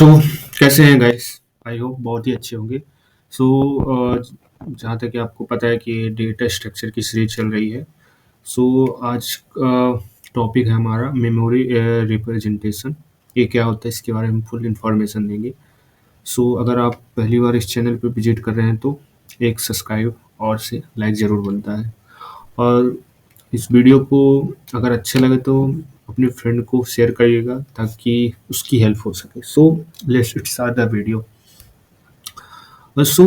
सो कैसे हैं guys. I hope बहुत ही अच्छे होंगे। सो जहाँ तक कि आपको पता है कि डेटा स्ट्रक्चर की सीरीज चल रही है। सो आज टॉपिक है हमारा मेमोरी रिप्रेजेंटेशन। ये क्या होता है इसके बारे में फुल इंफॉर्मेशन देंगे। सो अगर आप पहली बार इस चैनल पे विजिट कर रहे हैं तो एक सब्सक्राइब और से लाइक ज़रूर बनता है। और इस वीडियो को अगर अच्छा लगे तो अपने फ्रेंड को शेयर करिएगा ताकि उसकी हेल्प हो सके। सो let's start the video. So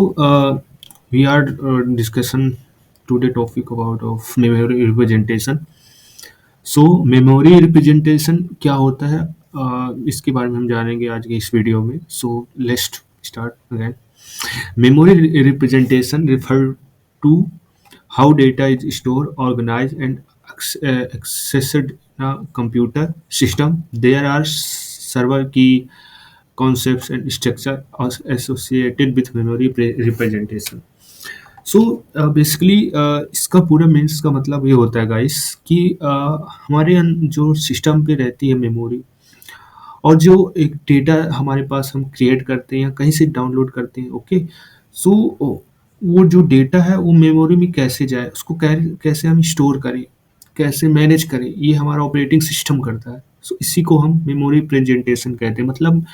we are discussion today topic about of memory representation. So memory representation क्या होता है, इसके बारे में हम जानेंगे आज की इस वीडियो में। So let's start again. Memory representation refer to how data is stored, organized, and accessed in a computer system. There are several key concepts and structure associated with memory representation. So basically इसका पूरा means का मतलब ये होता है guys कि हमारे जो सिस्टम पे रहती है मेमोरी और जो एक डेटा हमारे पास हम क्रिएट करते हैं या कहीं से डाउनलोड करते हैं। ओके, सो वो जो डेटा है वो मेमोरी में कैसे जाए, उसको कैसे हम स्टोर करें, कैसे मैनेज करें, ये हमारा ऑपरेटिंग सिस्टम करता है। सो इसी को हम मेमोरी प्रेजेंटेशन कहते हैं। मतलब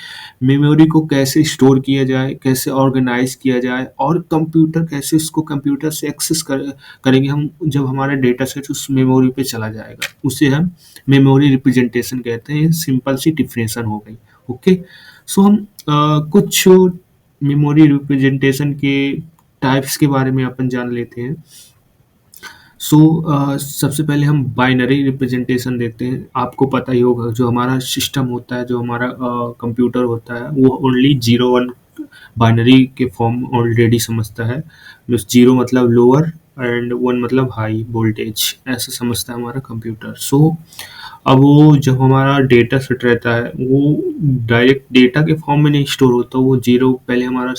मेमोरी को कैसे स्टोर किया जाए, कैसे ऑर्गेनाइज किया जाए और कंप्यूटर कैसे उसको कंप्यूटर से एक्सेस करेंगे हम जब हमारा डेटा सेट उस मेमोरी पे चला जाएगा, उसे हम मेमोरी रिप्रेजेंटेशन कहते हैं। सिंपल सी डिफिनेशन हो गई। ओके, सो हम कुछ मेमोरी रिप्रेजेंटेशन के टाइप्स के बारे में अपन जान लेते हैं। सो सबसे पहले हम बाइनरी रिप्रेजेंटेशन देखते हैं। आपको पता ही होगा जो हमारा सिस्टम होता है, जो हमारा कंप्यूटर होता है, वो ओनली 0 1 बाइनरी के फॉर्म ऑलरेडी समझता है। मीन्स 0 मतलब लोअर एंड 1 मतलब हाई वोल्टेज, ऐसा समझता है हमारा कंप्यूटर। सो अब वो जब हमारा डेटा सेट रहता है वो डायरेक्ट डेटा के फॉर्म में नहीं स्टोर होता। वो 0 पहले हमारा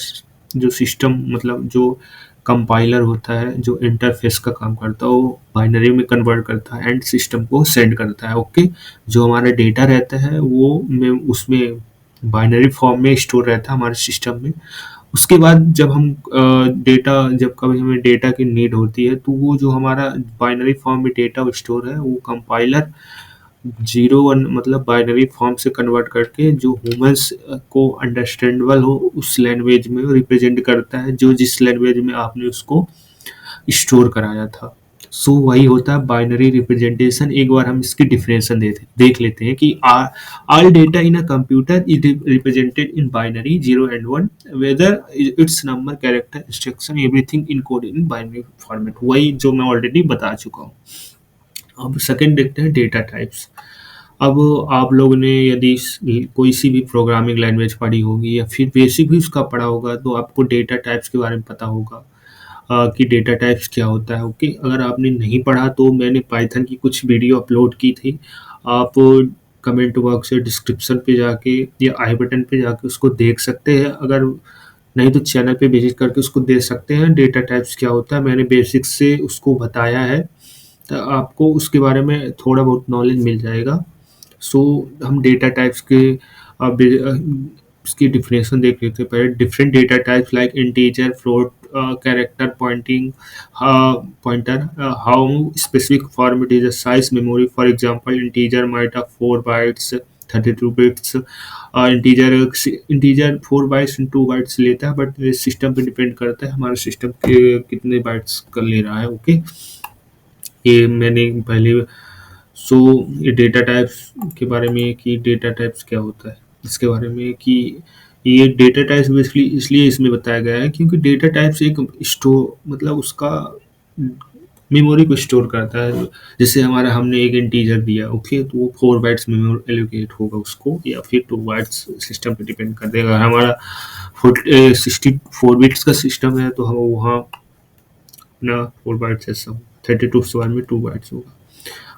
जो सिस्टम मतलब जो कंपाइलर होता है, जो इंटरफेस का काम करता है, वो बाइनरी में कन्वर्ट करता है एंड सिस्टम को सेंड करता है। ओके, जो हमारा डेटा रहता है वो उसमें बाइनरी फॉर्म में स्टोर रहता है हमारे सिस्टम में। उसके बाद जब हम डेटा जब कभी हमें डेटा की नीड होती है तो वो जो हमारा बाइनरी फॉर्म में डेटा स्टोर है वो कंपाइलर 0 1 मतलब बाइनरी फॉर्म से कन्वर्ट करके जो ह्यूमंस को अंडरस्टैंडेबल हो उस लैंग्वेज में रिप्रेजेंट करता है, जो जिस लैंग्वेज में आपने उसको स्टोर कराया था। सो वही होता है बाइनरी रिप्रेजेंटेशन। एक बार हम इसकी डिफिनेशन देख लेते हैं कि all data in a computer is represented in binary 0 and 1 whether it's number character instruction everything encoded in binary format. वही जो मैं ऑलरेडी बता चुका हूँ। अब सेकंड देखते हैं डेटा टाइप्स। अब आप लोगों ने यदि कोई सी भी प्रोग्रामिंग लैंग्वेज पढ़ी होगी या फिर बेसिक भी उसका पढ़ा होगा तो आपको डेटा टाइप्स के बारे में पता होगा कि डेटा टाइप्स क्या होता है। ओके, अगर आपने नहीं पढ़ा तो मैंने पाइथन की कुछ वीडियो अपलोड की थी। आप कमेंट बॉक्स या डिस्क्रिप्शन पे जाके या आई बटन पे जाके उसको देख सकते हैं। अगर नहीं तो चैनल पे विजिट करके उसको देख सकते हैं डेटा टाइप्स क्या होता है। मैंने बेसिक से उसको बताया है तो आपको उसके बारे में थोड़ा बहुत नॉलेज मिल जाएगा। सो हम डेटा टाइप्स के उसकी डिफिनेशन देख लेते हैं। पहले different data types like integer, float, character, pointer, how specific format is a size memory. For example, integer might have 4 bytes, 32 bits. Integer 4 bytes and 2 bytes लेता है, बट सिस्टम पे depend करता है हमारे सिस्टम के कितने बाइट्स कर ले रहा है। ओके, ये मैंने पहले ये डेटा टाइप्स के बारे में कि डेटा टाइप्स क्या होता है इसके बारे में कि ये डेटा टाइप्स बेसिकली इसलिए इसमें बताया गया है क्योंकि डेटा टाइप्स एक स्टोर मतलब उसका मेमोरी को स्टोर करता है। जैसे हमारा हमने एक इंटीजर दिया, ओके, तो वो 4 बाइट्स मेमोरी एलोकेट होगा उसको या फिर 2 बाइट्स सिस्टम पे डिपेंड कर देगा। अगर हमारा 64 बिट्स का सिस्टम है तो हम वहाँ अपना 4 बाइट्स है, सब 32 के बाद में 2 बाइट्स होगा।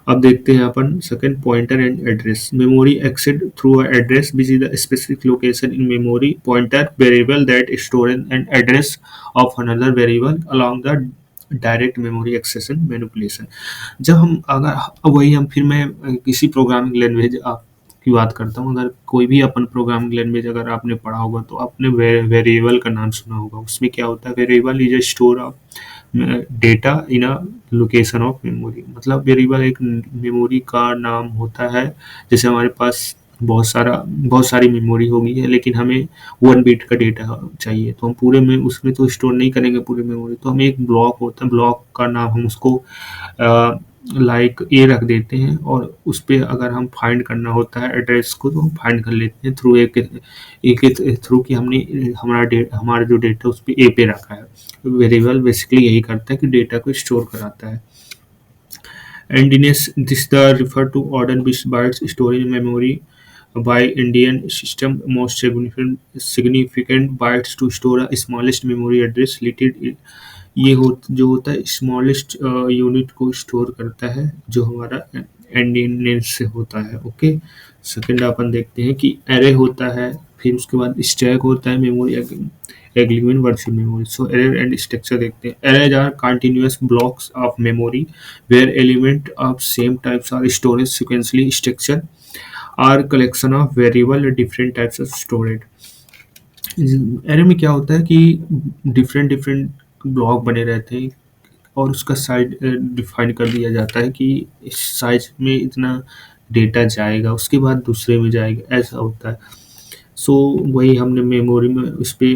अब देखते हैं अपन second pointer and address. Memory access through address which is the specific location in memory. Pointer variable that store an address of another variable along the direct memory access and manipulation. जब हम अगर वही हम फिर मैं किसी programming language आप की बात करता हूँ। अगर कोई भी अपन प्रोग्रामिंग लैंग्वेज अगर आपने पढ़ा होगा तो आपने वेरिएबल का नाम सुना होगा। उसमें क्या होता है, variable is a store of data in a location of memory. मतलब वेरिएबल एक मेमोरी का नाम होता है। जैसे हमारे पास बहुत सारी मेमोरी होगी है, लेकिन हमें 1 बिट का डेटा चाहिए, तो हम पूरे में उसमें तो स्टोर नहीं करेंगे पूरी मेमोरी, तो हमें एक ब्लॉक होता है, ब्लॉक का नाम हम उसको लाइक ए रख देते हैं, और उस पे अगर हम फाइंड करना होता है एड्रेस को, तो हम फाइंड कर लेते हैं थ्रू एक थ्रू कि हमने हमारा जो डेटा उस पे ए पे रखा है। वेरिएबल बेसिकली यही करता है कि डेटा को स्टोर कराता है। And in this the refer to order bytes stored in memory by Indian system. Most significant bytes to store a smallest memory address related ये जो होता है स्मॉलेस्ट यूनिट को स्टोर करता है, जो हमारा एंडियन से होता है। ओके, सेकंड अपन देखते हैं कि एरे होता है, फिर उसके बाद स्टैक होता है, memory aggregate virtual memory. So array and structure देखते हैं। Arrays are continuous blocks of memory where element of same types are stored sequentially. Structure are collection of variable at different types of storage. Array में क्या होता है कि different different block बने रहते हैं, और उसका साइज डिफाइन कर दिया जाता है कि इस साइज में इतना डेटा जाएगा, उसके बाद दूसरे में जाएगा, ऐसा होता है। सो वही हमने मेमोरी में उस पे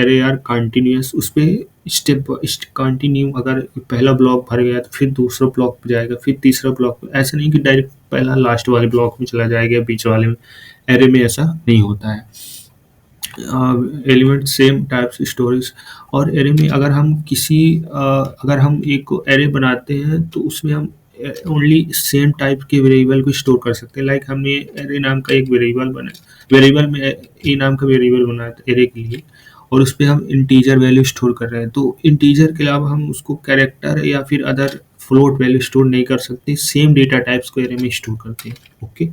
एरे आर कंटिन्यूअस, उस पे स्टेप कंटिन्यू, अगर पहला ब्लॉक भर गया तो फिर दूसरा ब्लॉक पे जाएगा, फिर तीसरा ब्लॉक पे, ऐसा नहीं कि डायरेक्ट पहला लास्ट वाले ब्लॉक में चला जाएगा बीच वाले में। एरे में ऐसा नहीं होता है। एलिमेंट सेम टाइप्स स्टोरेज, और एरे में अगर हम एक एरे बनाते हैं तो उसमें हम ओनली सेम टाइप के वेरिएबल को स्टोर कर सकते हैं। लाइक हमने एरे नाम का एक वेरिएबल में ए नाम का वेरिएबल बनाया था एरे के लिए, और उस पे हम इंटीजर वैल्यू स्टोर कर रहे हैं, तो इंटीजर के अलावा हम उसको कैरेक्टर या फिर अदर फ्लोट वैल्यू स्टोर नहीं कर सकते, सेम डेटा टाइप्स को एरे में स्टोर करते हैं। ओके,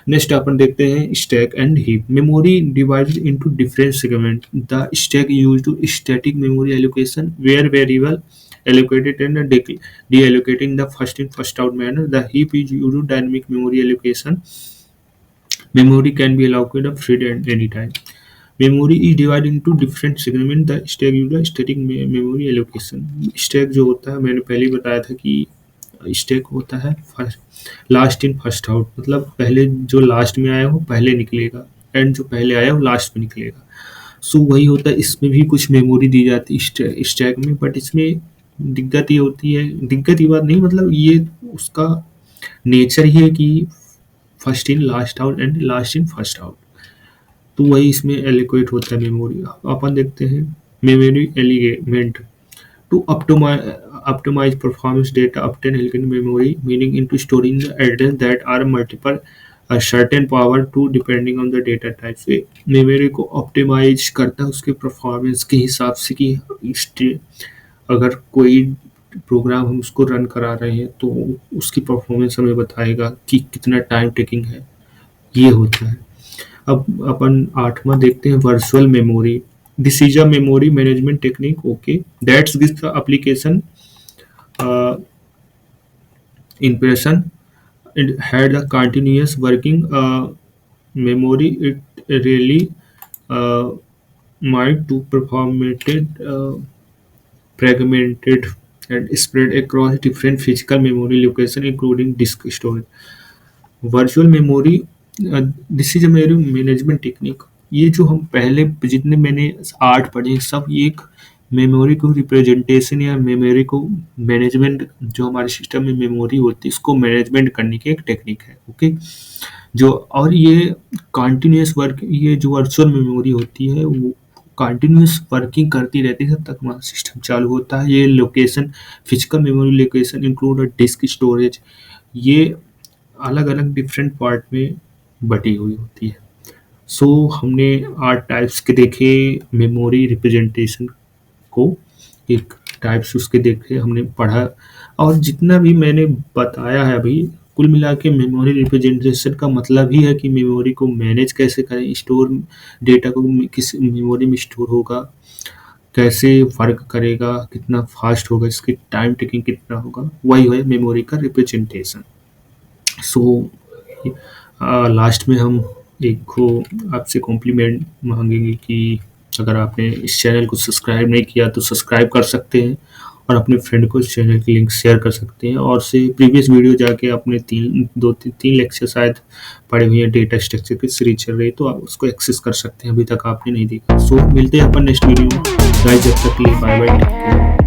नेक्स्ट अपन देखते हैं stack and heap. Memory divided into different segment. The stack used to static memory allocation where variable allocated and deallocating the first in first out manner. The heap is used to dynamic memory allocation. Memory can be allocated free at any time. Memory is divided into different segments. The stack uses static memory allocation. Stack जो होता है, मैंने पहले ही बताया था कि stack होता है first last in first out, मतलब पहले जो लास्ट में आया वो पहले निकलेगा, एंड जो पहले आया वो लास्ट में निकलेगा। सो वही होता है, इसमें भी कुछ मेमोरी दी जाती है स्टैक में, बट इसमें दिक्कत ये होती है, दिक्कत ये बात नहीं, मतलब ये उसका नेचर ही है कि first in last out and last in first out, तो वही इसमें एलोकेट होता है मेमोरी। अपन देखते हैं memory element to optimize performance data obtain in memory, meaning into storing the address that are multiple a certain power to depending on the data type। से memory को optimise करता है उसके परफॉर्मेंस के हिसाब से कि अगर कोई प्रोग्राम हम उसको रन करा रहे हैं तो उसकी परफॉर्मेंस हमें बताएगा कि कितना टाइम टेकिंग है, ये होता है। अब अपन 8वां देखते हैं virtual memory. This is a memory management technique, okay, that gives the application impression. It had a continuous working memory. It really might to performated, fragmented and spread across different physical memory location including disk storage. Virtual memory, this is a memory management technique. ये जो हम पहले जितने मैंने 8 पढ़े सब ये एक मेमोरी को रिप्रेजेंटेशन या मेमोरी को मैनेजमेंट, जो हमारे सिस्टम में मेमोरी होती है इसको मैनेजमेंट करने की एक टेक्निक है। ओके, जो और ये कंटिन्यूस वर्क, ये जो वर्चुअल मेमोरी होती है वो कंटिन्यूस वर्किंग करती रहती है जब तक हमारा सिस्टम चालू होता है। ये location, physical memory location include disk storage, ये अलग अलग डिफरेंट पार्ट में बटी हुई होती है। सो हमने 8 टाइप्स के देखे मेमोरी रिप्रेजेंटेशन को, एक टाइप्स उसके देखे, हमने पढ़ा, और जितना भी मैंने बताया है अभी कुल मिला के मेमोरी रिप्रेजेंटेशन का मतलब ही है कि मेमोरी को मैनेज कैसे करें, स्टोर डेटा को किस मेमोरी में स्टोर होगा, कैसे वर्क करेगा, कितना फास्ट होगा, इसकी टाइम टेकिंग कितना होगा, वही है मेमोरी का रिप्रेजेंटेशन। सो लास्ट में हम एक को आपसे कॉम्प्लीमेंट मांगेंगे कि अगर आपने इस चैनल को सब्सक्राइब नहीं किया तो सब्सक्राइब कर सकते हैं और अपने फ्रेंड को इस चैनल की लिंक शेयर कर सकते हैं। और से प्रीवियस वीडियो जाके आपने तीन लेक्चर शायद पढ़े हुए हैं, डेटा स्ट्रक्चर की सीरीज चल रही है, तो आप उसको एक्सेस कर सकते हैं अभी तक आपने नहीं देखा। सो मिलते हैं अपन नेक्स्ट वीडियो में। गाइस जब तक के लिए बाय बाय।